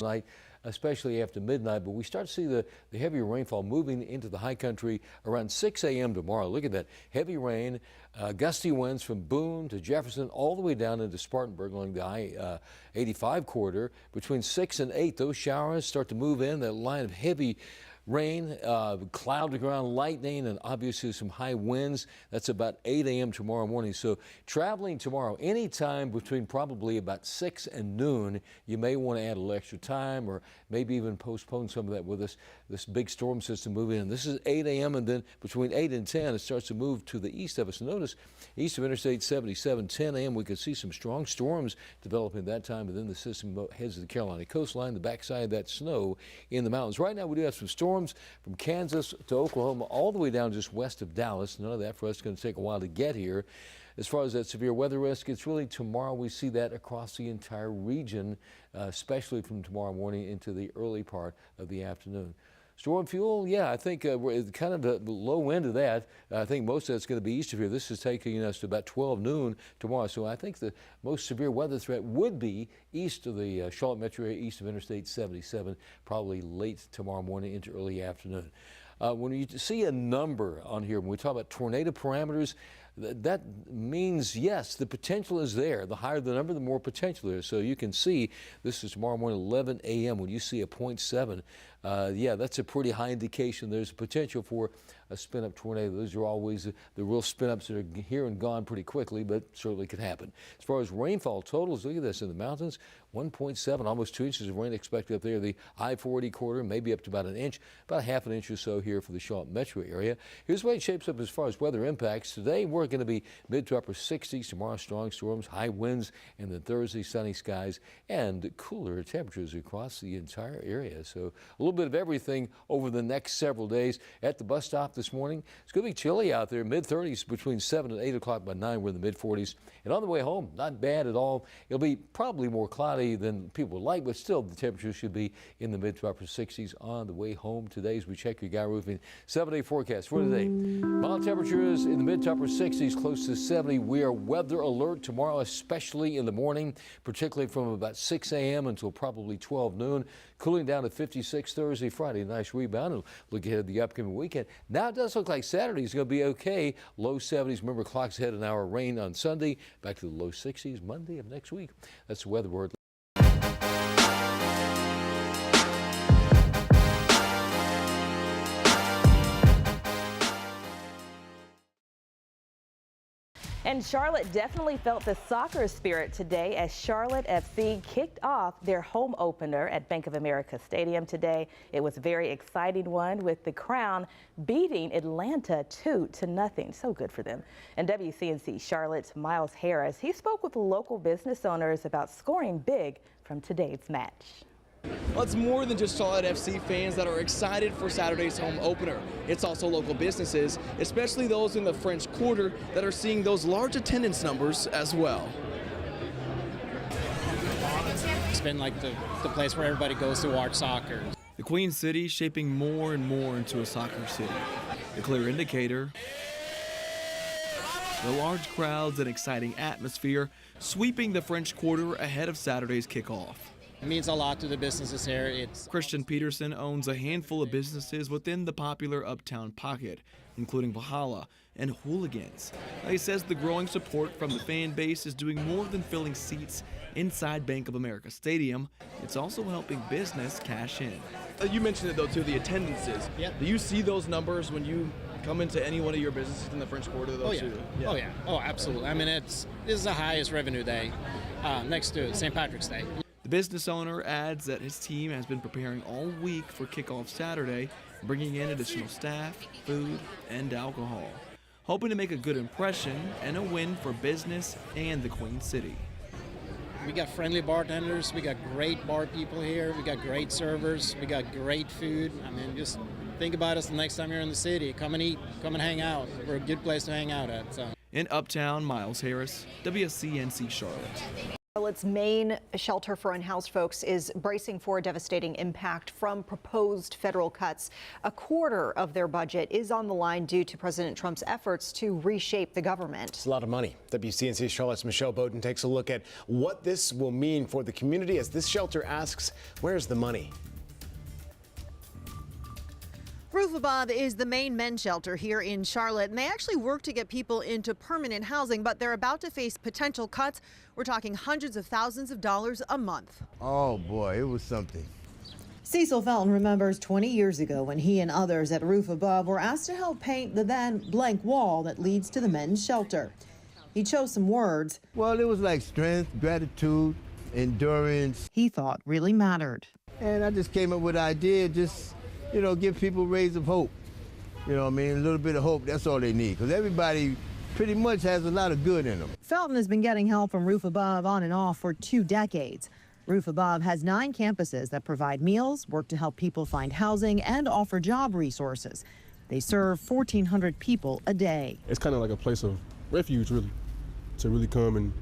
night, especially after midnight, but we start to see the heavier rainfall moving into the high country around 6 a.m. tomorrow. Look at that heavy rain, gusty winds from Boone to Jefferson all the way down into Spartanburg along the I-85 corridor. Between 6 and 8, those showers start to move in, that line of heavy rain, cloud to ground lightning, and obviously some high winds. That's about 8 a.m. tomorrow morning. So traveling tomorrow, anytime between probably about 6 and noon, you may want to add a little extra time or maybe even postpone some of that with this big storm system moving in. This is 8 a.m. and then between 8 and 10, it starts to move to the east of us. Notice east of Interstate 77, 10 a.m. we could see some strong storms developing that time, and then the system heads to the Carolina coastline, the backside of that snow in the mountains. Right now we do have some storms from Kansas to Oklahoma all the way down just west of Dallas. None of that for us. It's going to take a while to get here. As far as that severe weather risk, it's really tomorrow we see that across the entire region, especially from tomorrow morning into the early part of the afternoon. Storm fuel, yeah, I think we're kind of the low end of that. I think most of that's going to be east of here. This is taking us to about 12 noon tomorrow. So I think the most severe weather threat would be east of the Charlotte metro area, east of Interstate 77, probably late tomorrow morning into early afternoon. When you see a number on here, when we talk about tornado parameters, that means, yes, the potential is there. The higher the number, the more potential there is. So you can see this is tomorrow morning, 11 a.m. When you see a 0.7, yeah, that's a pretty high indication there's a potential for a spin-up tornado. Those are always the real spin-ups that are here and gone pretty quickly, but certainly could happen. As far as rainfall totals, look at this. In the mountains, 1.7, almost 2 inches of rain expected up there. The I-40 corridor, maybe up to about an inch, about half an inch or so here for the Charlotte metro area. Here's the way it shapes up as far as weather impacts. Today, we're going to be mid to upper 60s. Tomorrow, strong storms, high winds, and then Thursday, sunny skies and cooler temperatures across the entire area. So a little bit of everything over the next several days. At the bus stop this morning, it's going to be chilly out there, mid-30s between 7 and 8 o'clock. By 9, we're in the mid-40s. And on the way home, not bad at all. It'll be probably more cloudy than people would like, but still the temperature should be in the mid to upper 60s on the way home today as we check your Guy Roofing 7-day forecast for today. Mild temperatures in the mid to upper 60s, close to 70. We are weather alert tomorrow, especially in the morning, particularly from about 6 a.m. until probably 12 noon. Cooling down to 56 Thursday, Friday. A nice rebound. And look ahead at the upcoming weekend. Now it does look like Saturday is going to be okay. Low 70s. Remember, clocks ahead an hour. Rain on Sunday. Back to the low 60s Monday of next week. That's the weather word. And Charlotte definitely felt the soccer spirit today as Charlotte FC kicked off their home opener at Bank of America Stadium today. It was a very exciting one with the Crown beating Atlanta 2-0. So good for them. And WCNC Charlotte's Miles Harris, he spoke with local business owners about scoring big from today's match. Well, it's more than just Charlotte FC fans that are excited for Saturday's home opener. It's also local businesses, especially those in the French Quarter, that are seeing those large attendance numbers as well. It's been like the place where everybody goes to watch soccer. The Queen City shaping more and more into a soccer city. The clear indicator, the large crowds and exciting atmosphere sweeping the French Quarter ahead of Saturday's kickoff. It means a lot to the businesses here. Christian Peterson owns a handful of businesses within the popular Uptown pocket, including Valhalla and Hooligans. He says the growing support from the fan base is doing more than filling seats inside Bank of America Stadium. It's also helping business cash in. You mentioned it though too, the attendances. Yep. Do you see those numbers when you come into any one of your businesses in the French Quarter though? Oh yeah. Too? Oh yeah. Oh, absolutely. I mean, this is the highest revenue day next to St. Patrick's Day. The business owner adds that his team has been preparing all week for kickoff Saturday, bringing in additional staff, food, and alcohol, hoping to make a good impression and a win for business and the Queen City. We got friendly bartenders, we got great bar people here, we got great servers, we got great food. I mean, just think about us the next time you're in the city. Come and eat, come and hang out. We're a good place to hang out at. So. In Uptown, Miles Harris, WCNC Charlotte. Charlotte's main shelter for unhoused folks is bracing for a devastating impact from proposed federal cuts. A quarter of their budget is on the line due to President Trump's efforts to reshape the government. It's a lot of money. WCNC Charlotte's Michelle Bowden takes a look at what this will mean for the community as this shelter asks, where's the money? Roof Above is the main men's shelter here in Charlotte, and they actually work to get people into permanent housing, but they're about to face potential cuts. We're talking hundreds of thousands of dollars a month. Oh boy, it was something. Cecil Felton remembers 20 years ago when he and others at Roof Above were asked to help paint the then blank wall that leads to the men's shelter. He chose some words. Well, it was like strength, gratitude, endurance. He thought really mattered. And I just came up with an idea, just, you know, give people rays of hope. You know what I mean? A little bit of hope, that's all they need. Because everybody pretty much has a lot of good in them. Felton has been getting help from Roof Above on and off for 2 decades. Roof Above has 9 campuses that provide meals, work to help people find housing, and offer job resources. They serve 1,400 people a day. It's kind of like a place of refuge, really, to really come and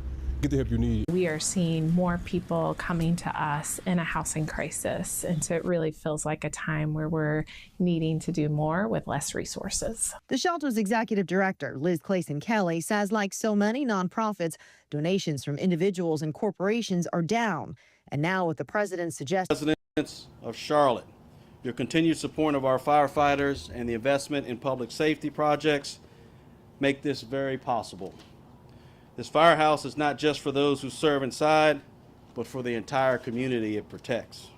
get the help you need. We are seeing more people coming to us in a housing crisis, and so it really feels like a time where we're needing to do more with less resources. The shelter's executive director, Liz Clayson Kelly, says like so many nonprofits, donations from individuals and corporations are down. And now with the president's suggestion, residents of Charlotte, your continued support of our firefighters and the investment in public safety projects make this very possible. This firehouse is not just for those who serve inside, but for the entire community it protects.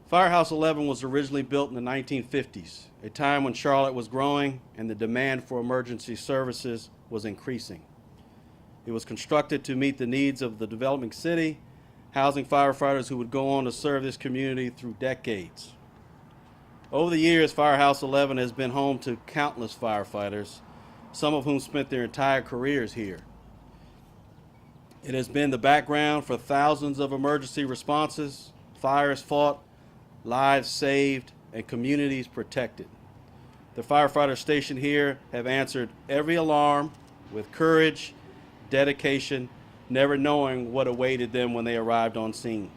Firehouse 11 was originally built in the 1950s, a time when Charlotte was growing and the demand for emergency services was increasing. It was constructed to meet the needs of the developing city, housing firefighters who would go on to serve this community through decades. Over the years, Firehouse 11 has been home to countless firefighters, some of whom spent their entire careers here. It has been the background for thousands of emergency responses, fires fought, lives saved, and communities protected. The firefighters stationed here have answered every alarm with courage, dedication, never knowing what awaited them when they arrived on scene.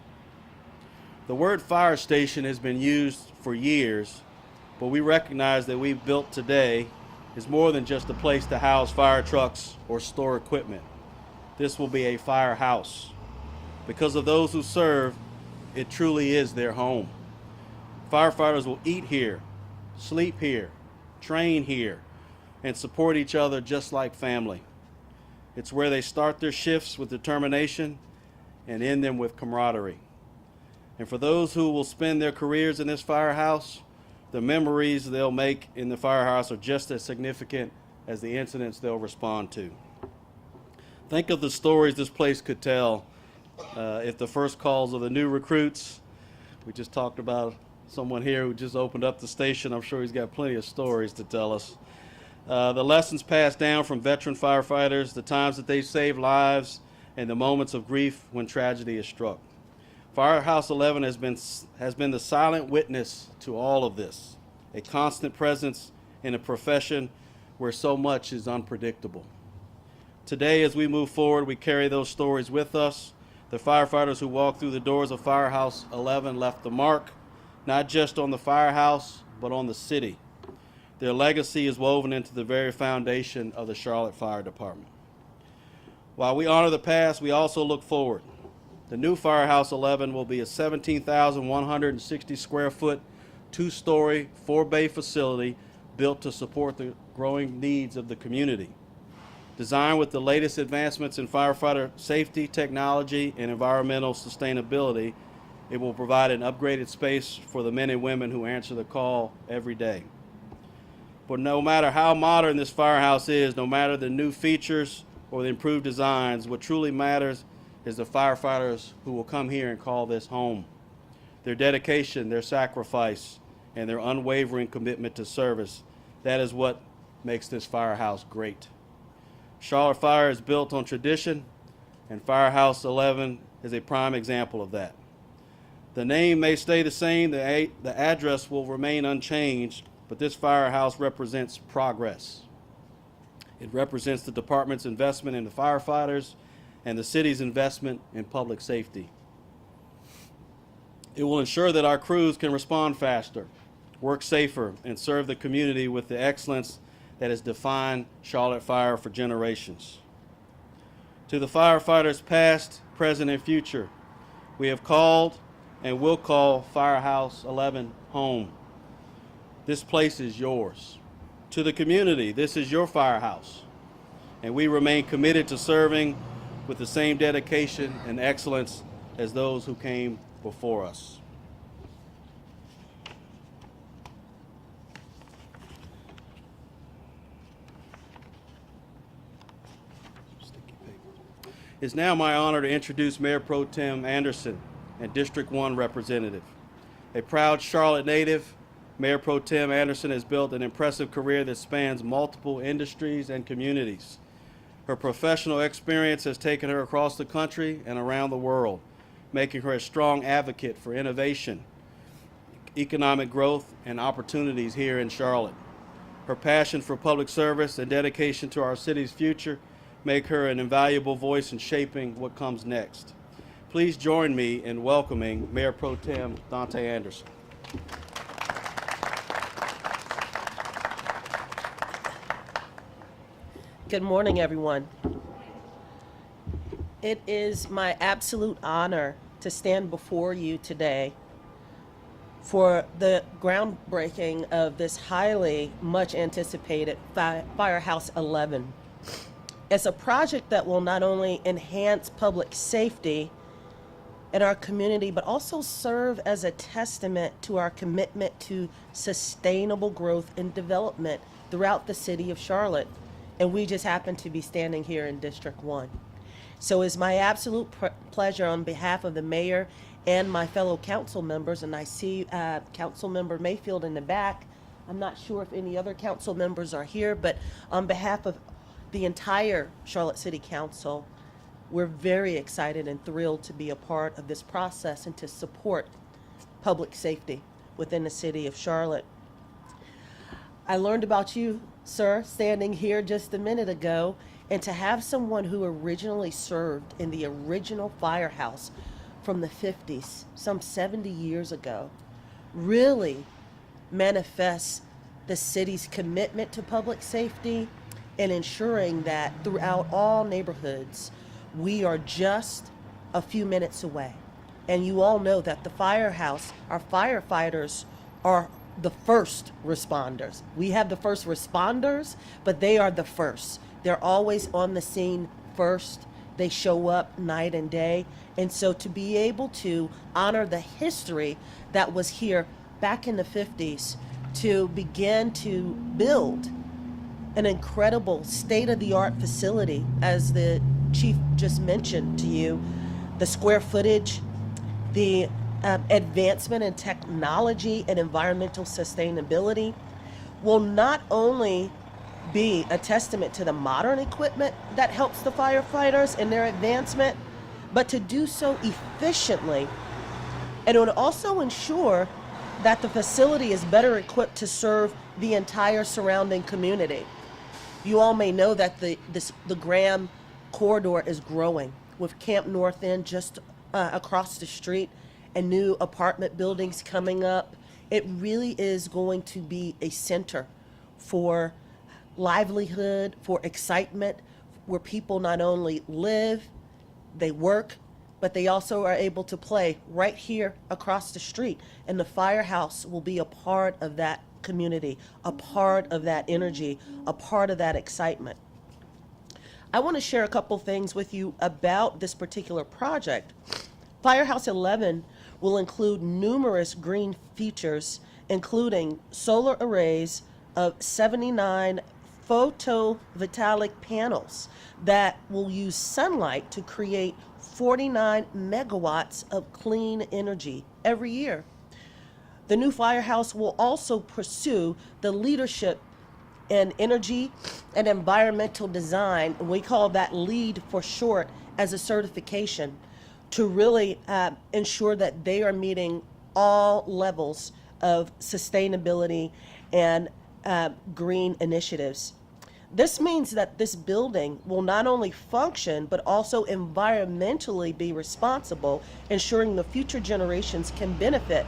The word fire station has been used for years, but we recognize that we've built today is more than just a place to house fire trucks or store equipment. This will be a firehouse. Because of those who serve, it truly is their home. Firefighters will eat here, sleep here, train here, and support each other just like family. It's where they start their shifts with determination and end them with camaraderie. And for those who will spend their careers in this firehouse, the memories they'll make in the firehouse are just as significant as the incidents they'll respond to. Think of the stories this place could tell if the first calls of the new recruits. We just talked about someone here who just opened up the station. I'm sure he's got plenty of stories to tell us. The lessons passed down from veteran firefighters, the times that they've saved lives, and the moments of grief when tragedy is struck. Firehouse 11 has been the silent witness to all of this, a constant presence in a profession where so much is unpredictable. Today, as we move forward, we carry those stories with us. The firefighters who walked through the doors of Firehouse 11 left the mark, not just on the firehouse, but on the city. Their legacy is woven into the very foundation of the Charlotte Fire Department. While we honor the past, we also look forward. The new Firehouse 11 will be a 17,160 square foot, 2-story, 4-bay facility built to support the growing needs of the community. Designed with the latest advancements in firefighter safety, technology, and environmental sustainability, it will provide an upgraded space for the men and women who answer the call every day. But no matter how modern this firehouse is, no matter the new features or the improved designs, what truly matters is the firefighters who will come here and call this home. Their dedication, their sacrifice, and their unwavering commitment to service, that is what makes this firehouse great. Charlotte Fire is built on tradition, and Firehouse 11 is a prime example of that. The name may stay the same, the address will remain unchanged, but this firehouse represents progress. It represents the department's investment in the firefighters and the city's investment in public safety. It will ensure that our crews can respond faster, work safer, and serve the community with the excellence that has defined Charlotte Fire for generations. To the firefighters past, present, and future, we have called and will call Firehouse 11 home. This place is yours. To the community, this is your firehouse, and we remain committed to serving with the same dedication and excellence as those who came before us. It's now my honor to introduce Mayor Pro Tem Anderson and District 1 representative. A proud Charlotte native, Mayor Pro Tem Anderson has built an impressive career that spans multiple industries and communities. Her professional experience has taken her across the country and around the world, making her a strong advocate for innovation, economic growth, and opportunities here in Charlotte. Her passion for public service and dedication to our city's future make her an invaluable voice in shaping what comes next. Please join me in welcoming Mayor Pro Tem Dante Anderson. Good morning, everyone. It is my absolute honor to stand before you today for the groundbreaking of this highly much anticipated Firehouse 11. It's a project that will not only enhance public safety in our community, but also serve as a testament to our commitment to sustainable growth and development throughout the city of Charlotte. And we just happen to be standing here in District 1. So it's my absolute pleasure on behalf of the mayor and my fellow council members, and I see Council Member Mayfield in the back. I'm not sure if any other council members are here, but on behalf of the entire Charlotte City Council, we're very excited and thrilled to be a part of this process and to support public safety within the city of Charlotte. I learned about you, sir, standing here just a minute ago, and to have someone who originally served in the original firehouse from the 50s, some 70 years ago, really manifests the city's commitment to public safety and ensuring that throughout all neighborhoods, we are just a few minutes away. And you all know that the firehouse, our firefighters are the first responders. We have the first responders, but they are the first. They're always on the scene first. They show up night and day. And so to be able to honor the history that was here back in the 50s, to begin to build an incredible state-of-the-art facility, as the chief just mentioned to you, the square footage, the advancement in technology and environmental sustainability will not only be a testament to the modern equipment that helps the firefighters in their advancement, but to do so efficiently. And it would also ensure that the facility is better equipped to serve the entire surrounding community. You all may know that the Graham corridor is growing, with Camp North End just across the street and new apartment buildings coming up. It really is going to be a center for livelihood, for excitement, where people not only live, they work, but they also are able to play right here across the street. And the firehouse will be a part of that community, a part of that energy, a part of that excitement. I want to share a couple things with you about this particular project. Firehouse 11 will include numerous green features, including solar arrays of 79 photovoltaic panels that will use sunlight to create 49 megawatts of clean energy every year. The new firehouse will also pursue the leadership in energy and environmental design, and we call that LEED for short, as a certification to really ensure that they are meeting all levels of sustainability and green initiatives. This means that this building will not only function, but also environmentally be responsible, ensuring the future generations can benefit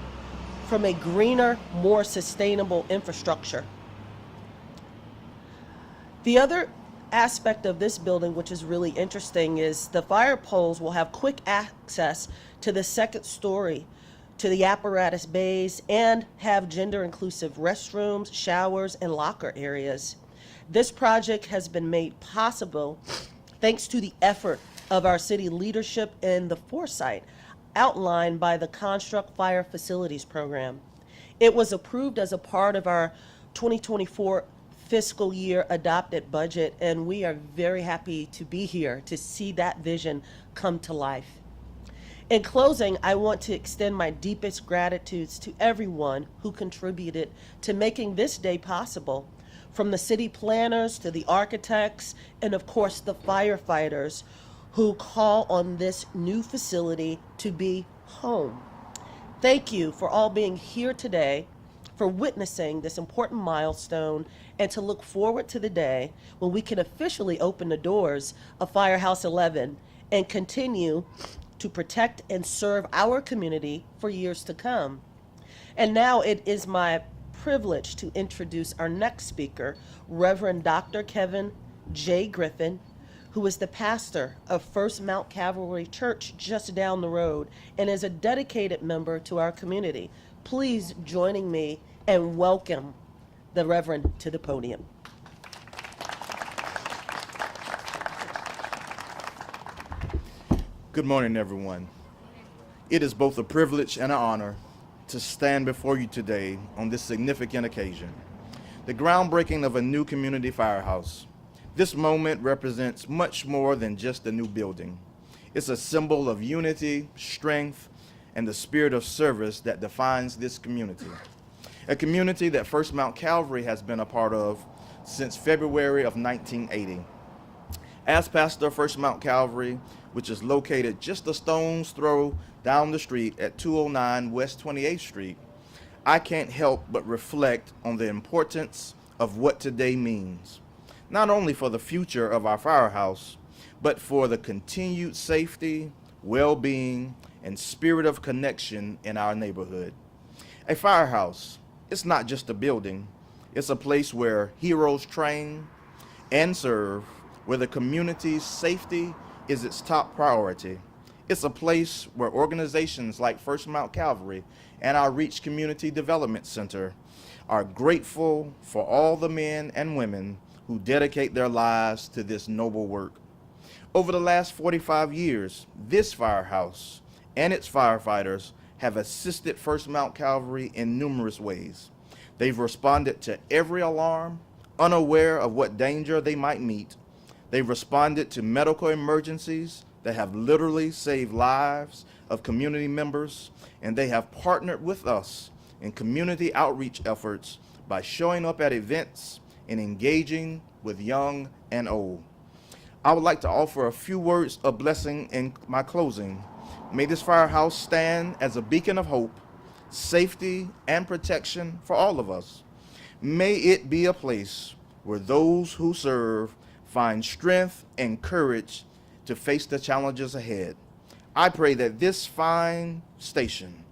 from a greener, more sustainable infrastructure. The other aspect of this building, which is really interesting, is the fire poles will have quick access to the second story, to the apparatus bays, and have gender-inclusive restrooms, showers, and locker areas. This project has been made possible thanks to the effort of our city leadership and the foresight outlined by the Construct Fire Facilities Program. It was approved as a part of our 2024 fiscal year adopted budget, and we are very happy to be here to see that vision come to life. In closing, I want to extend my deepest gratitudes to everyone who contributed to making this day possible, from the city planners to the architects, and of course the firefighters who call on this new facility to be home. Thank you for all being here today, for witnessing this important milestone, and to look forward to the day when we can officially open the doors of Firehouse 11 and continue to protect and serve our community for years to come. And now it is my privilege to introduce our next speaker, Reverend Dr. Kevin J. Griffin, who is the pastor of First Mount Calvary Church just down the road and is a dedicated member to our community. Please join me and welcome the Reverend to the podium. Good morning, everyone. It is both a privilege and an honor to stand before you today on this significant occasion, the groundbreaking of a new community firehouse. This moment represents much more than just a new building. It's a symbol of unity, strength, and the spirit of service that defines this community. A community that First Mount Calvary has been a part of since February of 1980. As pastor of First Mount Calvary, which is located just a stone's throw down the street at 209 West 28th Street, I can't help but reflect on the importance of what today means, not only for the future of our firehouse, but for the continued safety, well-being, and spirit of connection in our neighborhood. A firehouse, it's not just a building, it's a place where heroes train and serve, where the community's safety is its top priority. It's a place where organizations like First Mount Calvary and our Reach Community Development Center are grateful for all the men and women who dedicate their lives to this noble work. Over the last 45 years, this firehouse and its firefighters have assisted First Mount Calvary in numerous ways. They've responded to every alarm, unaware of what danger they might meet. They've responded to medical emergencies that have literally saved lives of community members, and they have partnered with us in community outreach efforts by showing up at events and engaging with young and old. I would like to offer a few words of blessing in my closing. May this firehouse stand as a beacon of hope, safety, and protection for all of us. May it be a place where those who serve find strength and courage to face the challenges ahead. I pray that this fine station,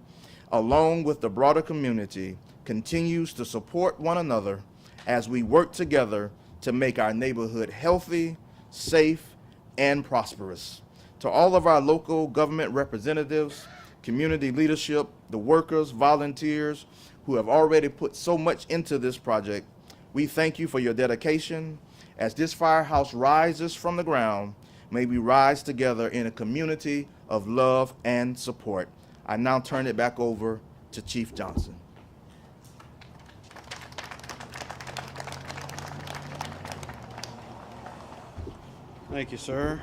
along with the broader community, continues to support one another as we work together to make our neighborhood healthy, safe, and prosperous. To all of our local government representatives, community leadership, the workers, volunteers who have already put so much into this project, we thank you for your dedication. As this firehouse rises from the ground, may we rise together in a community of love and support. I now turn it back over to Chief Johnson. Thank you, sir.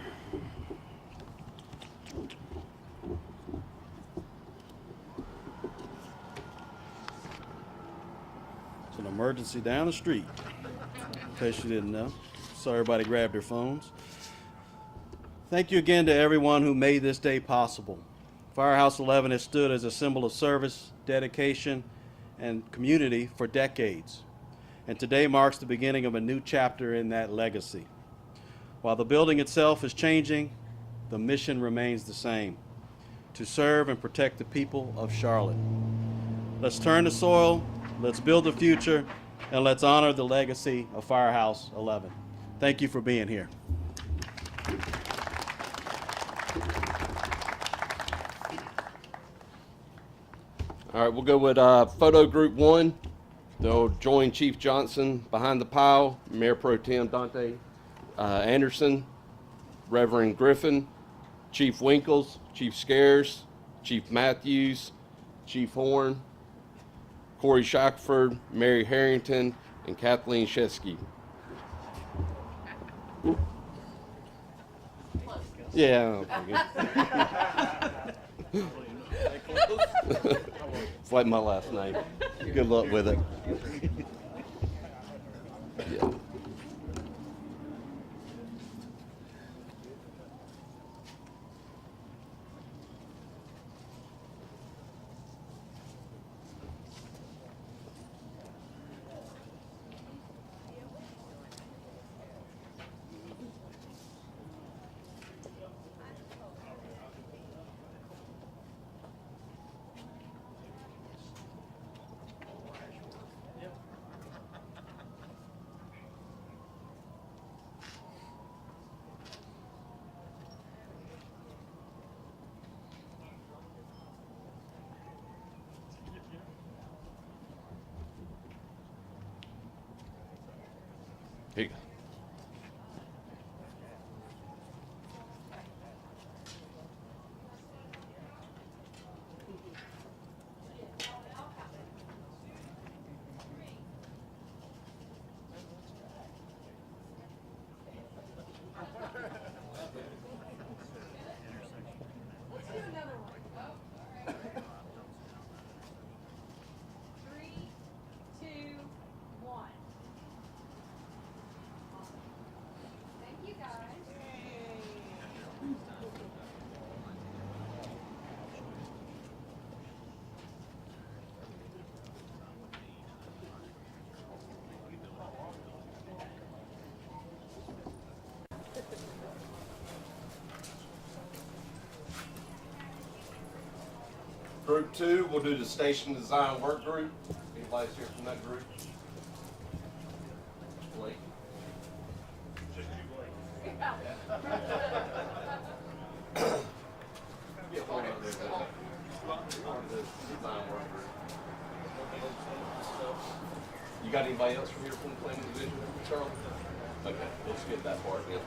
It's an emergency down the street, in case you didn't know. So everybody grab their phones. Thank you again to everyone who made this day possible. Firehouse 11 has stood as a symbol of service, dedication, and community for decades. and today marks the beginning of a new chapter in that legacy. While the building itself is changing, the mission remains the same: to serve and protect the people of Charlotte. Let's turn the soil, let's build the future, and let's honor the legacy of Firehouse 11. Thank you for being here. All right, we'll go with photo group 1. They'll join Chief Johnson behind the pile, Mayor Pro Tem Dante Anderson, Reverend Griffin, Chief Winkles, Chief Scares, Chief Matthews, Chief Horn, Corey Shackford, Mary Harrington, and Kathleen Shesky. Yeah. It's like my last name. Good luck with it. Yeah. Here you go. Group 2, we'll do the station design work group. Anybody's here from that group? Blake. Just you, Blake. Yeah, one of the design work group. You got anybody else from here from the planning division, Charlie? Okay, let's get that part in.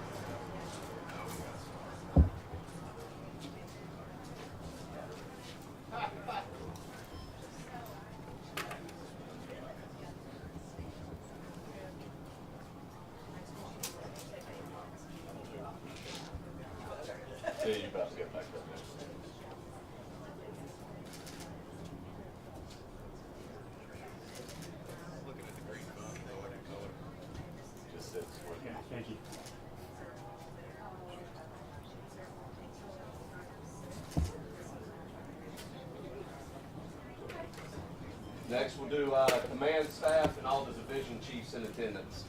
Yeah, you about to get back up there. Looking at the green bump, no other color. Just sits. Yeah, thank you. Next, we'll do command staff and all the division chiefs in attendance.